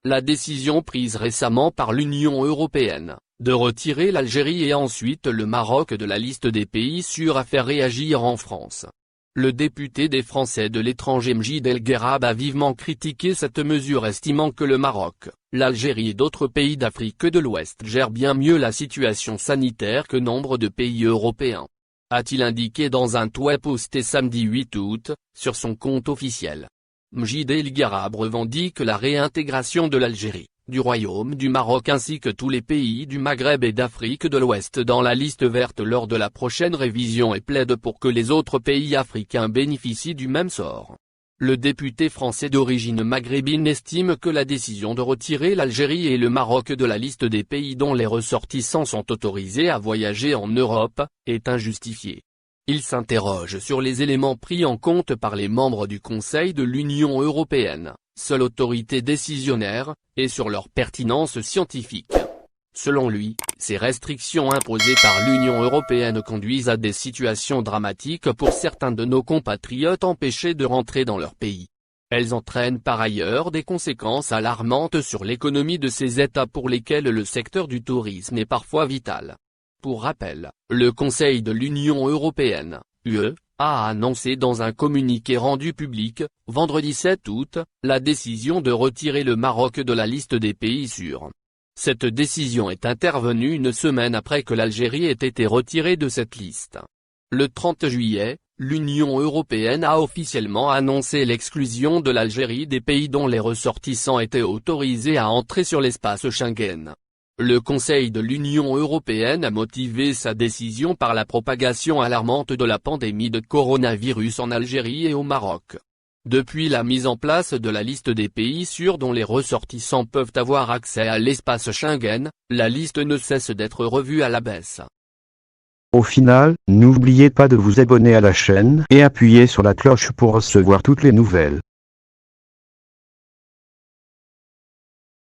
La décision prise récemment par l'Union européenne, de retirer l'Algérie et ensuite le Maroc de la liste des pays sûrs a fait réagir en France. Le député des Français de l'étranger Mjid El Guerrab a vivement critiqué cette mesure, estimant que le Maroc, l'Algérie et d'autres pays d'Afrique de l'Ouest gèrent bien mieux la situation sanitaire que nombre de pays européens. A-t-il indiqué dans un tweet posté samedi 8 août, sur son compte officiel. Mjid El Guerrab revendique la réintégration de l'Algérie, du Royaume du Maroc ainsi que tous les pays du Maghreb et d'Afrique de l'Ouest dans la liste verte lors de la prochaine révision et plaide pour que les autres pays africains bénéficient du même sort. Le député français d'origine maghrébine estime que la décision de retirer l'Algérie et le Maroc de la liste des pays dont les ressortissants sont autorisés à voyager en Europe, est injustifiée. Il s'interroge sur les éléments pris en compte par les membres du Conseil de l'Union européenne, seule autorité décisionnaire, et sur leur pertinence scientifique. Selon lui, ces restrictions imposées par l'Union européenne conduisent à des situations dramatiques pour certains de nos compatriotes empêchés de rentrer dans leur pays. Elles entraînent par ailleurs des conséquences alarmantes sur l'économie de ces États pour lesquels le secteur du tourisme est parfois vital. Pour rappel, le Conseil de l'Union européenne, UE, a annoncé dans un communiqué rendu public, vendredi 7 août, la décision de retirer le Maroc de la liste des pays sûrs. Cette décision est intervenue une semaine après que l'Algérie ait été retirée de cette liste. Le 30 juillet, l'Union européenne a officiellement annoncé l'exclusion de l'Algérie des pays dont les ressortissants étaient autorisés à entrer sur l'espace Schengen. Le Conseil de l'Union européenne a motivé sa décision par la propagation alarmante de la pandémie de coronavirus en Algérie et au Maroc. Depuis la mise en place de la liste des pays sûrs dont les ressortissants peuvent avoir accès à l'espace Schengen, la liste ne cesse d'être revue à la baisse. Au final, n'oubliez pas de vous abonner à la chaîne et appuyer sur la cloche pour recevoir toutes les nouvelles.